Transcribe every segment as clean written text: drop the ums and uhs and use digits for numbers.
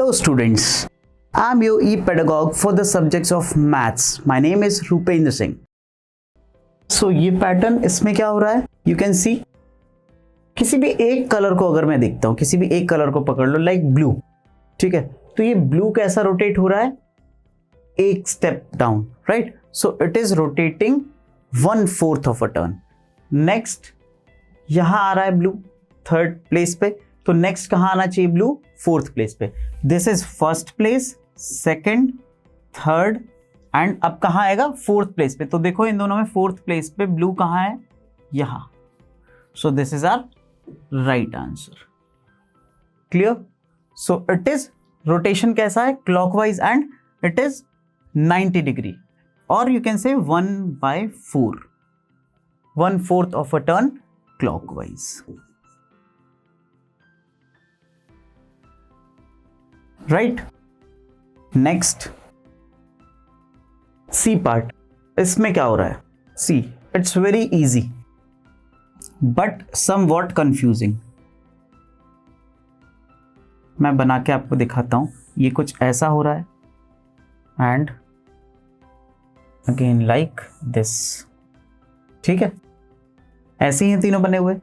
Hello students, I'm your e-pedagogue for the subjects of maths. My name is Rupendra Singh. So ये pattern इसमें क्या हो रहा है? You can see किसी भी एक कलर को अगर मैं देखता हूँ, किसी भी एक कलर को पकड़ लो लाइक ब्लू, ठीक है, तो ये ब्लू कैसा रोटेट हो रहा है? एक step down, right? So it is rotating 1/4 of a turn. Next यहां आ रहा है ब्लू थर्ड प्लेस पे, तो नेक्स्ट कहां आना चाहिए? ब्लू फोर्थ प्लेस पे. This is first place, second, third and अब कहां आएगा? फोर्थ प्लेस पे. तो देखो इन दोनों में फोर्थ प्लेस पे ब्लू कहां है? यहां. So this is our right answer. Clear? So it is rotation कैसा है? Clockwise and it is 90 degree, or you can say 1/4, 1/4 of a turn clockwise. Right? Next, C part. इसमें क्या हो रहा है? See, it's very easy, but somewhat confusing. मैं बना के आपको दिखाता हूं. ये कुछ ऐसा हो रहा है and अगेन लाइक दिस. ठीक है, ऐसे ही हैं तीनों बने हुए.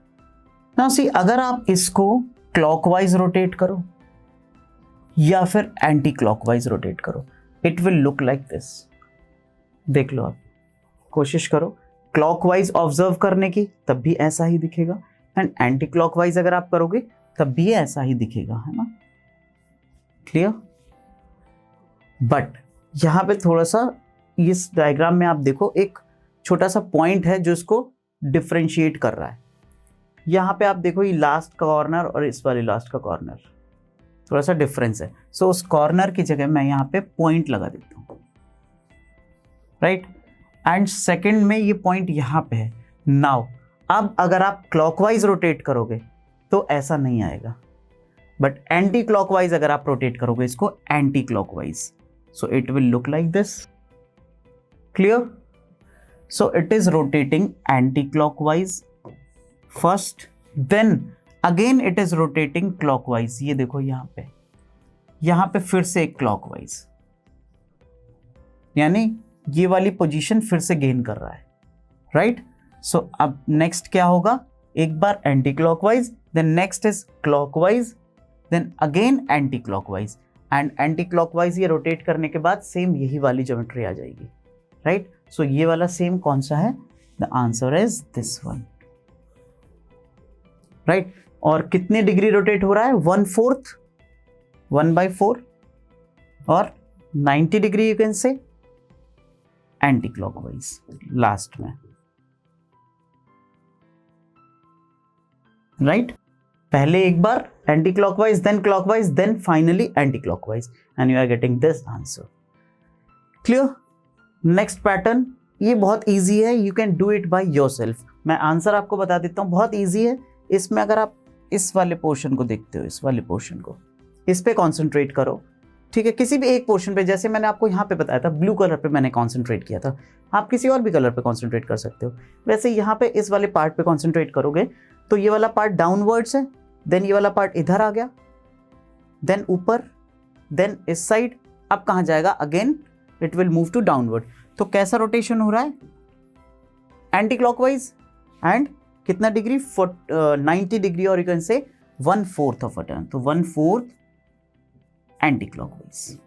नाउ सी, अगर आप इसको क्लॉकवाइज रोटेट करो या फिर एंटी क्लॉकवाइज रोटेट करो, it will look like this. देख लो, आप कोशिश करो क्लॉकवाइज ऑब्जर्व करने की, तब भी ऐसा ही दिखेगा, एंड एंटी क्लॉकवाइज अगर आप करोगे तब भी ऐसा ही दिखेगा, है ना? क्लियर? बट यहां पे थोड़ा सा इस डायग्राम में आप देखो, एक छोटा सा पॉइंट है जो इसको डिफरेंशिएट कर रहा है. यहां पे आप देखो, ये लास्ट का कॉर्नर और इस वाले लास्ट का कॉर्नर, थोड़ा सा डिफरेंस है. सो उस कॉर्नर की जगह मैं यहां पे पॉइंट लगा देता हूं, राइट? एंड सेकंड में ये पॉइंट यहां पे है. नाउ अब अगर आप क्लॉकवाइज रोटेट करोगे तो ऐसा नहीं आएगा, बट एंटी क्लॉकवाइज अगर आप रोटेट करोगे इसको anti clockwise, so it will look like this. Clear? So it is rotating anti-clockwise first, then again it is rotating clockwise. ये देखो यहाँ पे फिर से एक clockwise, यानी ये वाली पोजीशन फिर से गेन कर रहा है, राइट? सो अब नेक्स्ट क्या होगा? एक बार anti clockwise, then next is clockwise, then again anti clockwise, and anti clockwise ये रोटेट करने के बाद सेम यही वाली ज्योमेट्री आ जाएगी, राइट? सो ये वाला सेम कौन सा है? The answer is this one, right? और कितने डिग्री रोटेट हो रहा है? 1/4, 1/4 और 90 degree you can say anti clockwise last में, राइट? पहले एक बार anti clockwise, then clockwise, then finally anti clockwise, and you are getting this answer. Clear? Next pattern, ये बहुत इजी है, you can do it by yourself. मैं answer आपको बता देता हूँ, बहुत इजी है. इसमें अगर आप इस वाले पोर्शन को देखते हो, इस वाले पोर्शन को, इस पे कॉन्सेंट्रेट करो, ठीक है? किसी भी एक पोर्शन पे, जैसे मैंने आपको यहाँ पे बताया था, ब्लू कलर पे मैंने कॉन्सेंट्रेट किया था, आप किसी और भी कलर पे कॉन्सेंट्रेट कर सकते हो. वैसे यहाँ पे इस वाले पार्ट पे कॉन्सेंट्रेट करोगे तो ये वाला पार्ट डाउनवर्ड्स है, देन ये वाला पार्ट इधर आ गया, देन ऊपर, देन इस साइड. अब कहाँ जाएगा? Again it will move to downward. तो कैसा रोटेशन हो रहा है? एंटी क्लॉकवाइज, एंड कितना डिग्री? 90 डिग्री, और you can say 1/4 of a turn. तो 1/4 anti clockwise,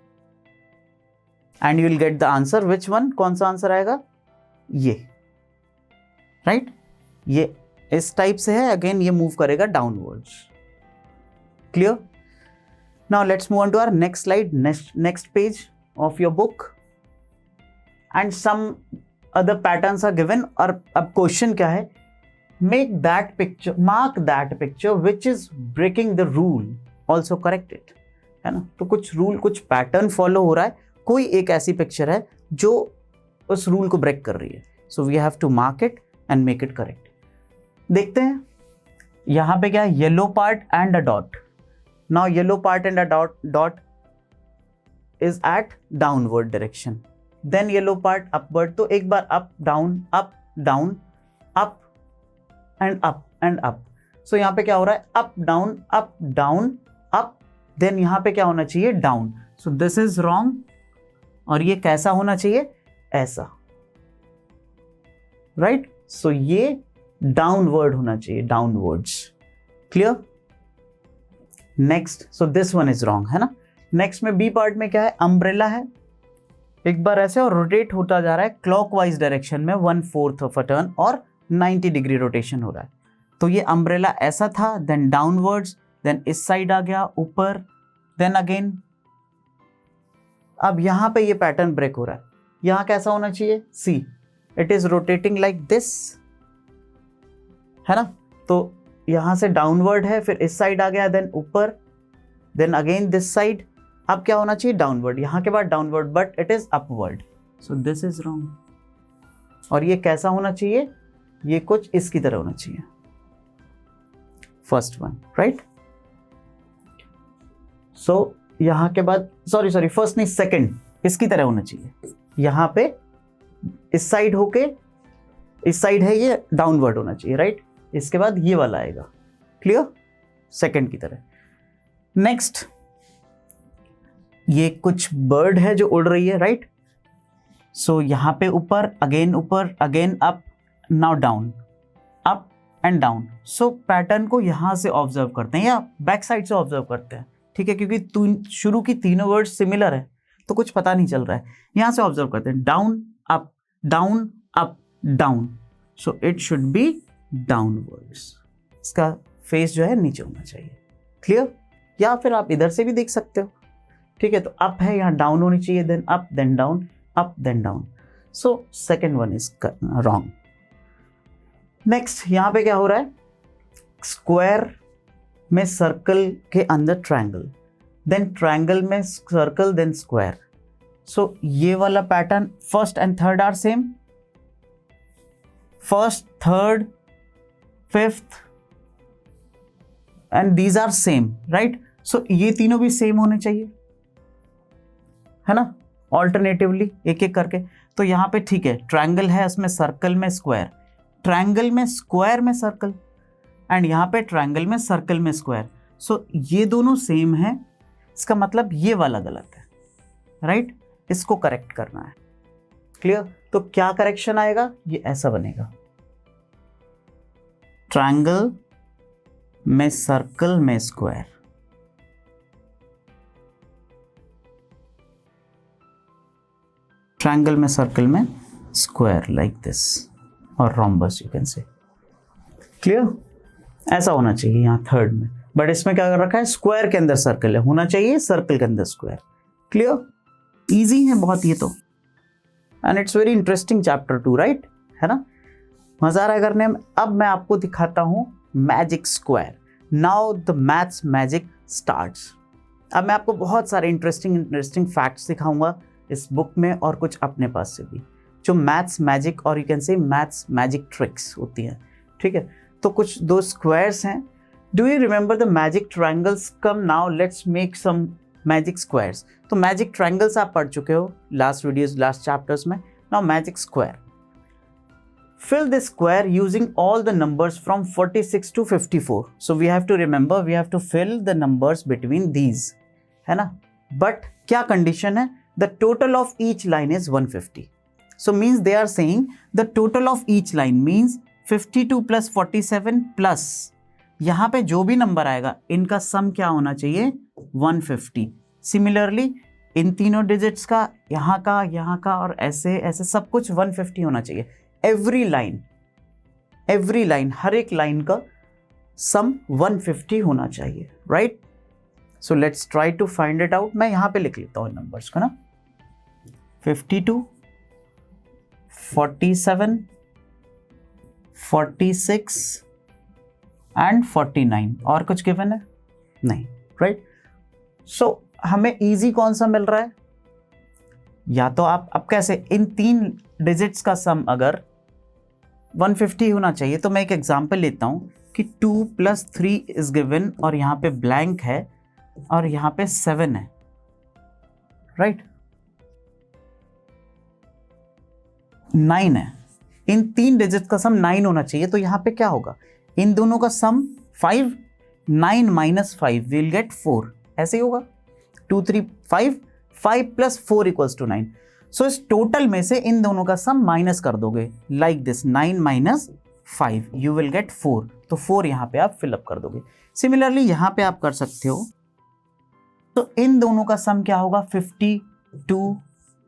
and you will get the answer. Which one? कौन सा आंसर आएगा? ये, राइट? ये इस टाइप से है, अगेन ये मूव करेगा downwards. Clear? Now let's move on to our next slide, next page of your book, and some other patterns are given. और अब क्वेश्चन क्या है? Make that picture, mark that picture which is breaking the rule, also correct it, है ना? तो कुछ rule, कुछ pattern follow हो रहा है, कोई एक ऐसी पिक्चर है जो उस रूल को ब्रेक कर रही है. So we have to mark it and make it correct. देखते हैं यहां पे क्या है? Yellow part and a dot. Now yellow part and a dot is at downward direction, then yellow part upward. तो एक बार up down, up down, up and up and up. So यहां पे क्या हो रहा है? Up down, up down, up then यहाँ पे क्या होना चाहिए, down. So this is wrong. और ये कैसा होना चाहिए, ऐसा, राइट. सो ये डाउनवर्ड होना चाहिए, downwards. Clear. Next, so this one is wrong, है ना. नेक्स्ट में बी पार्ट में क्या है, अम्ब्रेला है, एक बार ऐसे और रोटेट होता जा रहा है क्लॉकवाइज डायरेक्शन में 1/4 ऑफ अ टर्न और 90 डिग्री रोटेशन हो रहा है. तो ये अम्ब्रेला ऐसा था, देन डाउनवर्ड्स, देन इस साइड आ गया ऊपर, देन अगेन. अब यहां पे ये पैटर्न ब्रेक हो रहा है. यहां कैसा होना चाहिए, see it is rotating like this, है ना. तो यहां से डाउनवर्ड है, फिर इस साइड आ गया, देन ऊपर, देन अगेन दिस साइड. अब क्या होना चाहिए, डाउनवर्ड. यहां के बाद downward, but it is upward. So this is wrong. और ये कैसा होना चाहिए, ये कुछ इसकी तरह होना चाहिए, फर्स्ट वन, राइट. सो यहां के बाद, सॉरी फर्स्ट नहीं, सेकंड इसकी तरह होना चाहिए. यहां पे इस साइड होके, इस साइड है ये डाउनवर्ड होना चाहिए, राइट. इसके बाद ये वाला आएगा. क्लियर. सेकंड की तरह. नेक्स्ट, ये कुछ बर्ड है जो उड़ रही है, राइट. सो यहां पे ऊपर, again up, now down, up and down. So pattern को यहां से ऑब्जर्व करते हैं या बैक साइड से ऑब्जर्व करते हैं, ठीक है, क्योंकि शुरू की तीनों वर्ड सिमिलर है तो कुछ पता नहीं चल रहा है. यहां से ऑब्जर्व करते हैं, down up down. So it should be downwards. इसका फेस जो है नीचे होना चाहिए. क्लियर. या फिर आप इधर से भी देख सकते हो, ठीक है. तो अप है, यहाँ डाउन होनी चाहिए, then up, then down, up then down. So second one is wrong. Next, यहां पे क्या हो रहा है, स्क्वायर में सर्कल के अंदर ट्रायंगल, देन ट्रायंगल में सर्कल, देन स्क्वायर. सो ये वाला pattern, first and third are same, first, third, fifth and these are same, right. So ये तीनों भी सेम होने चाहिए, है ना, ऑल्टरनेटिवली एक एक करके. तो यहां पे ठीक है, ट्रायंगल है, उसमें सर्कल में स्क्वायर, ट्रायंगल में स्क्वायर में सर्कल, एंड यहां पे ट्रायंगल में सर्कल में स्क्वायर. सो ये दोनों सेम है, इसका मतलब ये वाला गलत है, राइट. इसको करेक्ट करना है. क्लियर. तो क्या करेक्शन आएगा, ये ऐसा बनेगा, ट्रायंगल में सर्कल में स्क्वायर, ट्रायंगल में सर्कल में स्क्वायर, लाइक दिस, और रोम्बस यू कैन से. क्लियर. ऐसा होना चाहिए यहाँ थर्ड में, बट इसमें क्या कर रखा है, स्क्वायर के अंदर सर्कल है, होना चाहिए सर्कल के अंदर स्क्वायर. क्लियर. इजी है बहुत ये तो, and it's very interesting chapter 2, right, है ना. मजा आ रहा है करने में. अब मैं आपको दिखाता हूं magic square. Now the maths magic starts. अब मैं आपको बहुत सारे इंटरेस्टिंग फैक्ट्स दिखाऊंगा इस बुक में और कुछ अपने पास से भी, जो मैथ्स मैजिक और you can say maths magic tricks होती हैं, ठीक है. तो कुछ दो स्क्वायर्स हैं. Do you remember the magic triangles? Come now let's make some magic squares. तो मैजिक ट्रायंगल्स आप पढ़ चुके हो लास्ट वीडियोस, लास्ट चैप्टर्स में. Now magic square. Fill the square using all the numbers from 46 to 54. So we have to remember, we have to fill the numbers between these, है ना. But क्या condition है? The total of each line is 150. So means they are saying the total of each line means 52 plus 47 plus यहाँ पे जो भी number आएगा इनका सम क्या होना चाहिए, 150. Similarly इन तीनों डिजिट्स का, यहाँ का और ऐसे ऐसे सब कुछ 150 होना चाहिए. एवरी लाइन, हर एक लाइन का सम 150 होना चाहिए, right. So let's try to find it out. मैं यहां पे लिख लेता हूं नंबर्स को ना, 52, 47, 46 एंड 49. और कुछ गिवन है नहीं, राइट. सो हमें इजी कौन सा मिल रहा है, या तो आप अब कैसे, इन तीन डिजिट्स का सम अगर 150 होना चाहिए, तो मैं एक एग्जांपल लेता हूं कि 2 + 3 इज गिवन और यहां पे ब्लैंक है और यहां पे 7 है, राइट. 9 है, इन तीन डिजिट का सम 9 होना चाहिए. तो यहां पे क्या होगा, इन दोनों का सम 5, 9 - 5 विल गेट 4, ऐसे ही होगा 2 3 5, 5 + 4 = 9। सो इस टोटल में से इन दोनों का सम माइनस कर दोगे like this, 9 - 5 you will gate 4। तो 4 यहाँ पे आप फिलअप कर दोगे। सिमिलरली यहाँ पे आप कर सकते हो, तो इन दोनों का सम क्या होगा 52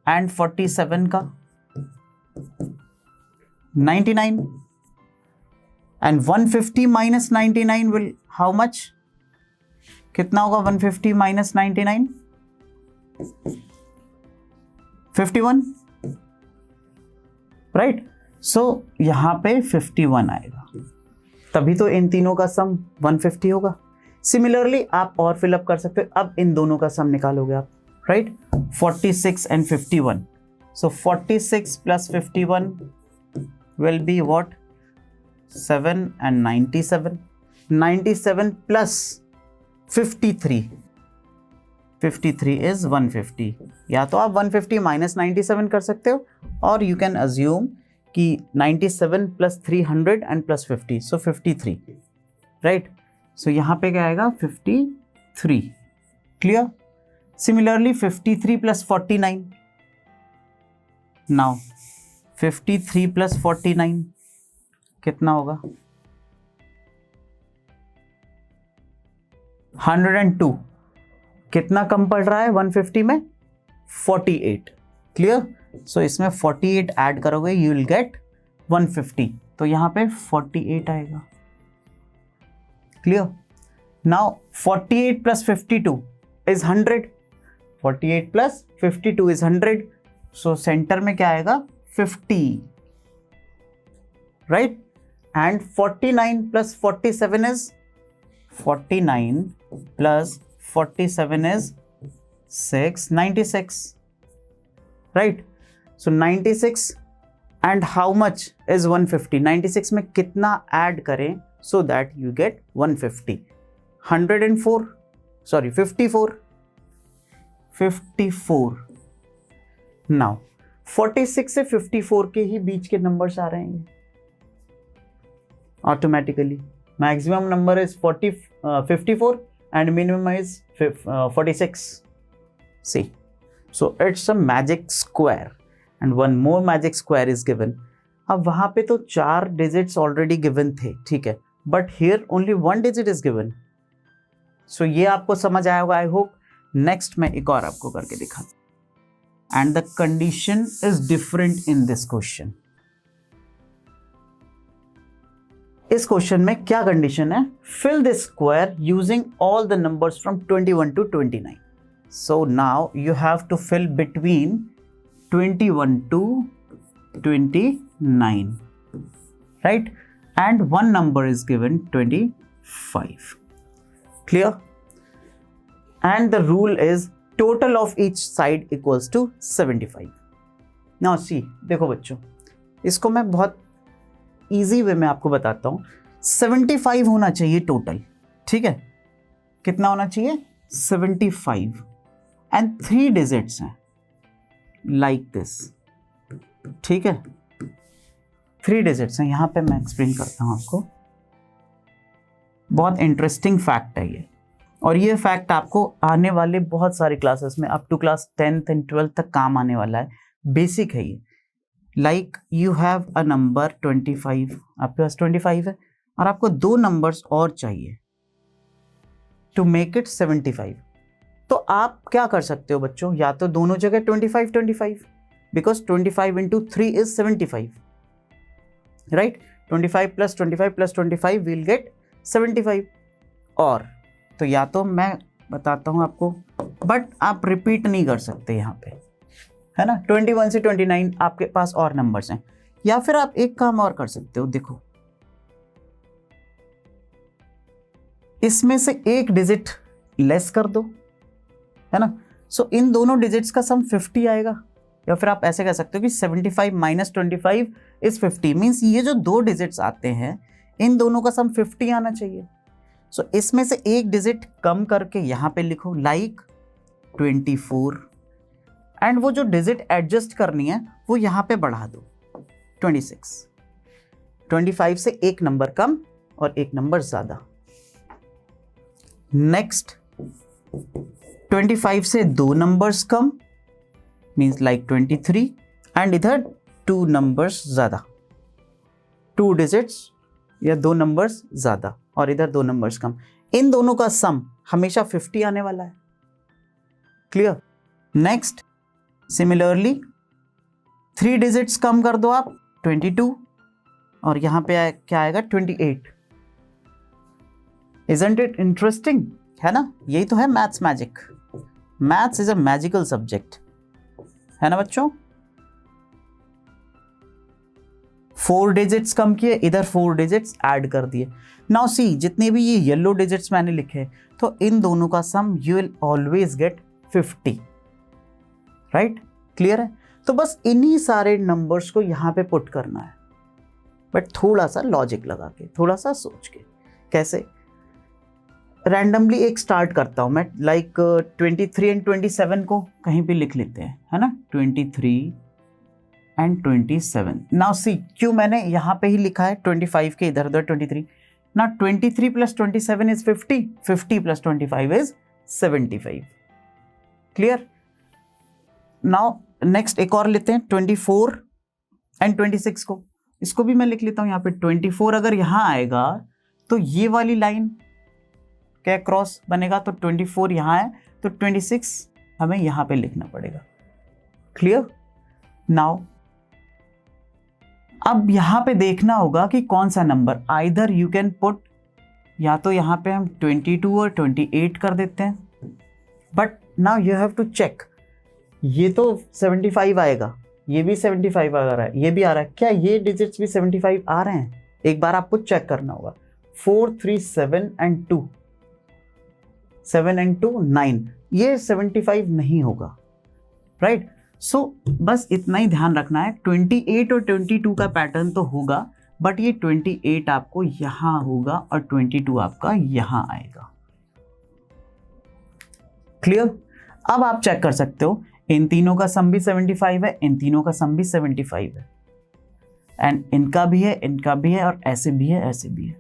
एंड 47 का 99 एंड 150 - 99 विल हाउ मच, कितना होगा 150 - 99? 51, राइट। सो यहां पे 51 आएगा, तभी तो इन तीनों का सम 150 होगा। सिमिलरली आप और फिलअप कर सकते हो। अब इन दोनों का सम निकालोगे आप, right, 46 and 51। So 46 + 51 will be what, 7 and 97, 97 plus 53, 53 is 150। या तो आप 150 - 97 कर सकते हो, और यू कैन अज्यूम कि 97 + 300 and + 50, so 53, राइट। सो यहाँ पे क्या आएगा 53, क्लियर। सिमिलरली 53 + 49, नाउ 53 + 49 कितना होगा 102। कितना कम पड़ रहा है 150 में 48, क्लियर। सो इसमें 48 ऐड करोगे यू विल गेट 150, तो यहां पे 48 आएगा, clear. Now 48 + 52 is 100, 48 + 52 is 100। So centre में क्या आएगा 50, right. And 49 + 47 is 49 + 47 is 6, 96, right. So 96 and how much is 150, 96 में कितना ऐड करें so that you get 150, 104, sorry 54, 54। Now 46 से 54 के ही बीच के नंबर्स आ रहे हैं automatically. Maximum number is 54 and minimum is 46। See, so it's a magic square and one more magic square is given. अब वहां पे तो 4 डिजिट्स ऑलरेडी गिवन थे, ठीक है, but here only 1 digit is given. So ये आपको समझ आया होगा आई होप। नेक्स्ट मैं एक और आपको करके दिखाता हूं, and the condition is different in this question. इस क्वेश्चन में क्या कंडीशन है, fill this square using all the numbers from 21 to 29। So now you have to fill between 21 to 29, right, and one number is given 25, clear, and the rule is total of each side equals to 75। now see, देखो बच्चों, इसको मैं बहुत easy way में आपको बताता हूं। 75 होना चाहिए टोटल, ठीक है, कितना होना चाहिए 75, एंड 3 डिजिट्स हैं लाइक दिस, ठीक है, 3 डिजिट्स हैं। यहां पे मैं एक्सप्लेन करता हूं आपको, बहुत इंटरेस्टिंग फैक्ट है ये, और ये फैक्ट आपको आने वाले बहुत सारे क्लासेस में up to class 10th and 12th तक काम आने वाला है। बेसिक है ये। Like you have a number 25, आपके पास 25 है और आपको 2 नंबर्स और चाहिए टू मेक इट 75। तो आप क्या कर सकते हो बच्चों, या तो दोनों जगह 25 25, because 25 into 3 is 75, right. 25 + 25 + 25 will get 75। और तो या तो मैं बताता हूं आपको, बट आप रिपीट नहीं कर सकते यहाँ पे, है ना। 21 से 29 आपके पास और नंबर्स हैं, या फिर आप एक काम और कर सकते हो, देखो इसमें से एक डिजिट लेस कर दो, है ना। सो इन दोनों डिजिट्स का सम 50 आएगा, या फिर आप ऐसे कह सकते हो कि 75 - 25 इज 50, मीन्स ये जो 2 डिजिट्स आते हैं इन दोनों का सम 50 आना चाहिए। सो इसमें से एक डिजिट कम करके यहाँ पे लिखो लाइक 24, एंड वो जो डिजिट एडजस्ट करनी है वो यहाँ पे बढ़ा दो 26। 25 से एक नंबर कम और एक नंबर ज्यादा। नेक्स्ट 25 से 2 numbers come means like 23 and इधर 2 नंबर्स ज़्यादा, 2 डिजिट्स या 2 नंबर्स ज़्यादा और इधर 2 नंबर्स कम, इन दोनों का सम हमेशा 50 आने वाला है। क्लियर? नेक्स्ट सिमिलरली 3 डिजिट्स कम कर दो आप 22 और यहाँ पे क्या आएगा 28। Isn't it interesting? है ना? यही तो है maths magic. Maths is a magical subject, है ना बच्चों? 4 डिजिट्स कम किए, इधर 4 डिजिट्स ऐड कर दिए। नाउ सी, जितने भी ये येलो डिजिट्स मैंने लिखे तो इन दोनों का sum you will always get 50, right? Clear है? तो बस इन्हीं सारे नंबर्स को यहाँ पे पुट करना है, बट थोड़ा सा लॉजिक लगा के, थोड़ा सा सोच के। कैसे? रैंडमली एक स्टार्ट करता हूँ मैं, लाइक 23 एंड 27 को कहीं पे लिख लेते हैं, है ना? 23 एंड 27। नाउ सी, क्यों मैंने यहाँ पे ही लिखा है 25 के इधर उधर 23। ना 23 plus 27 is 50, 50 plus 25 is 75। Clear? Now next एक और लेते हैं 24 एंड 26 को, इसको भी मैं लिख लेता हूँ यहाँ पे। 24 अगर यहाँ आएगा तो ये वाली लाइन क्या क्रॉस बनेगा, तो 24 यहाँ है तो 26 हमें यहाँ पे लिखना पड़ेगा। क्लियर? नाउ अब यहाँ पे देखना होगा कि कौन सा number, either you can put, या तो यहाँ पे हम 22 और 28 कर देते हैं, but now you have to check, ये तो 75 आएगा, ये भी 75 आ रहा है, ये भी आ रहा है, क्या ये डिजिट्स भी 75 आ रहे हैं? एक बार आपको चेक करना होगा। 4 3 7 एंड 2, 7 एंड 2 9, ये 75 नहीं होगा, राइट? सो बस इतना ही ध्यान रखना है। 28 और 22 का पैटर्न तो होगा, बट ये 28 आपको यहां होगा और 22 आपका यहां आएगा। क्लियर? अब आप चेक कर सकते हो, इन तीनों का सम भी 75 है, इन तीनों का सम भी 75 है, एंड इनका भी है, इनका भी है, और ऐसे भी है, ऐसे भी है,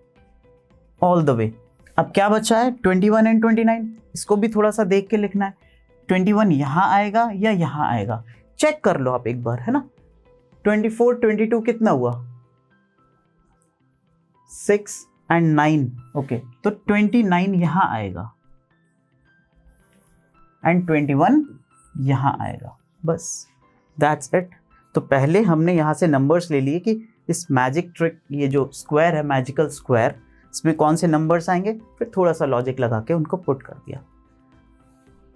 ऑल द वे। अब क्या बचा है 21 एंड 29, इसको भी थोड़ा सा देख के लिखना है। 21 यहाँ आएगा या यहाँ आएगा, चेक कर लो आप एक बार, है ना? 24 22 कितना हुआ? 6 एंड 9, ओके, तो 29 यहाँ आएगा एंड 21 यहाँ आएगा, बस दैट्स इट। तो पहले हमने यहाँ से नंबर्स ले लिए कि इस मैजिक ट्रिक, ये जो स्क्वायर है, मैजिकल स्क्वायर, इसमें कौन से नंबर्स आएंगे, फिर थोड़ा सा लॉजिक लगा के उनको पुट कर दिया।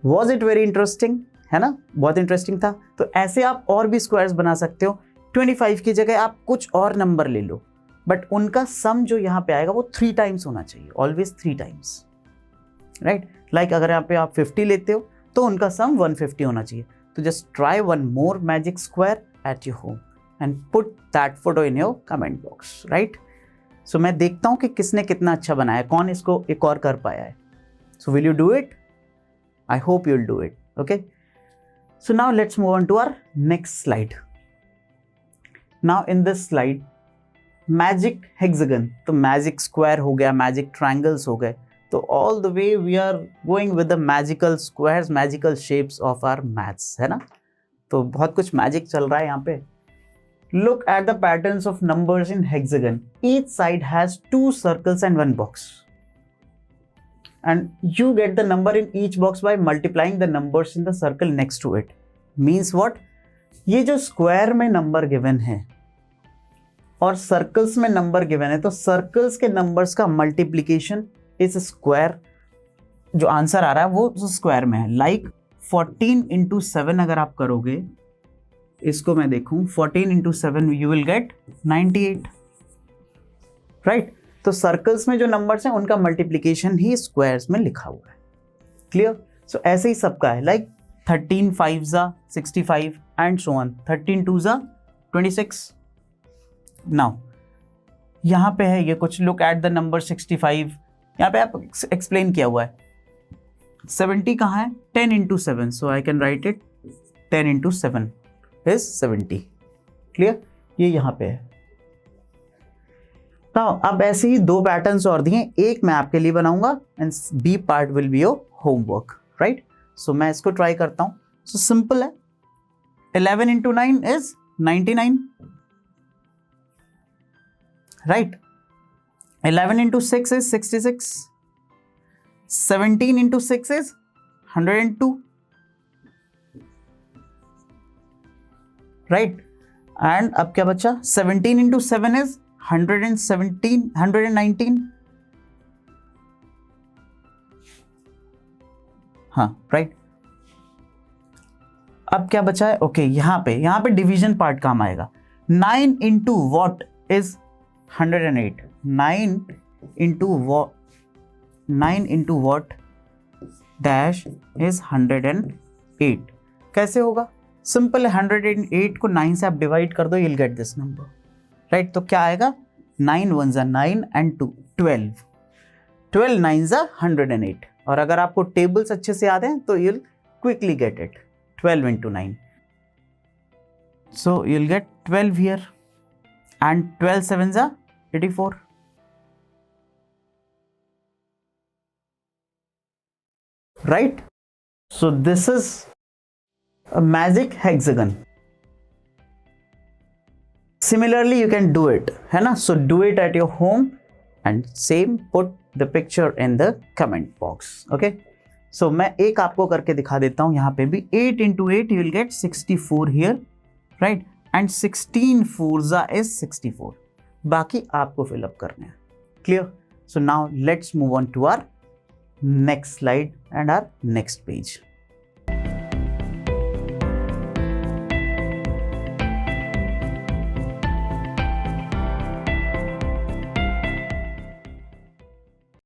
Was it very interesting? है ना? बहुत इंटरेस्टिंग था। तो ऐसे आप और भी स्क्वायर्स बना सकते हो। 25 की जगह आप कुछ और नंबर ले लो, बट उनका सम जो यहाँ पे आएगा वो 3 टाइम्स होना चाहिए, ऑलवेज 3 टाइम्स, राइट? लाइक अगर यहाँ पे आप 50 लेते हो तो उनका सम 150 होना चाहिए। तो just try one more magic square at your home and put that photo in your comment box, right? So मैं देखता हूँ कि किसने कितना अच्छा बनाया, कौन इसको एक और कर पाया है। So will you do it? I hope you will do it, okay? So now let's move on to our next slide. Now in this slide magic hexagon, तो मैजिक स्क्वायर हो गया, मैजिक ट्रायंगल्स हो गए, तो all the way we are going with the magical squares, magical shapes of our maths, है ना? तो बहुत कुछ मैजिक चल रहा है यहाँ पे। Look at the patterns of numbers in hexagon. Each side has 2 circles and 1 box. And you get the number in each box by multiplying the numbers in the circle next to it. Means what? ये जो square में number given है और circles में number given है, तो circles के numbers का multiplication is square, जो आंसर आ रहा है वो square में है। Like 14 into 7 अगर आप करोगे, इसको मैं देखूं 14 into 7 you will get 98, right? तो सर्कल्स में जो नंबर्स हैं उनका मल्टीप्लिकेशन ही स्क्वायर्स में लिखा हुआ है। क्लियर? सो ऐसे ही सबका है, like 13 5 65 and so on, 13 2 26। Now यहाँ पे है ये कुछ, लुक एट द नंबर 65, यहाँ पे आप एक्सप्लेन किया हुआ है। 70 कहाँ है? 10 into 7, so I can write it 10 into 7 is 70। Clear? ये यहाँ पे है। Now, अब ऐसे ही 2 पैटर्न्स और दिए, एक मैं आपके लिए बनाऊंगा and B part will be your homework. Right. So मैं इसको ट्राई करता हूँ. सो सिंपल है. 11 into 9 is 99, right? 11 into 6 is 66. 17 into 6 is 102, right? And अब क्या बचा? 17 into 7 is 117, 119. हाँ, right? अब क्या बचा है? ओके, यहाँ पे डिवीजन पार्ट काम आएगा. 9 into what is 108? 9 into what dash is 108. कैसे होगा? सिंपल है. 108 को 9 से आप डिवाइड कर दो, you'll get this number, right? तो क्या आएगा? 9 1s are 9 and 2 12. 12 9s are 108. और अगर आपको टेबल्स अच्छे से याद हैं तो you'll quickly get it. 12 into 9. So you'll get 12 here, and 12 7s are 84. Right? So this is a magic hexagon. Similarly you can do it, है ना? So do it at your home and same put the picture in the comment box. Okay? So मैं एक आपको करके दिखा देता हूँ. यहाँ पे भी 8 into 8 you will get 64 here, right? And 16 4s is 64. बाकी आपको फिलअप करने हैं. Clear? So now let's move on to our next slide and our next page.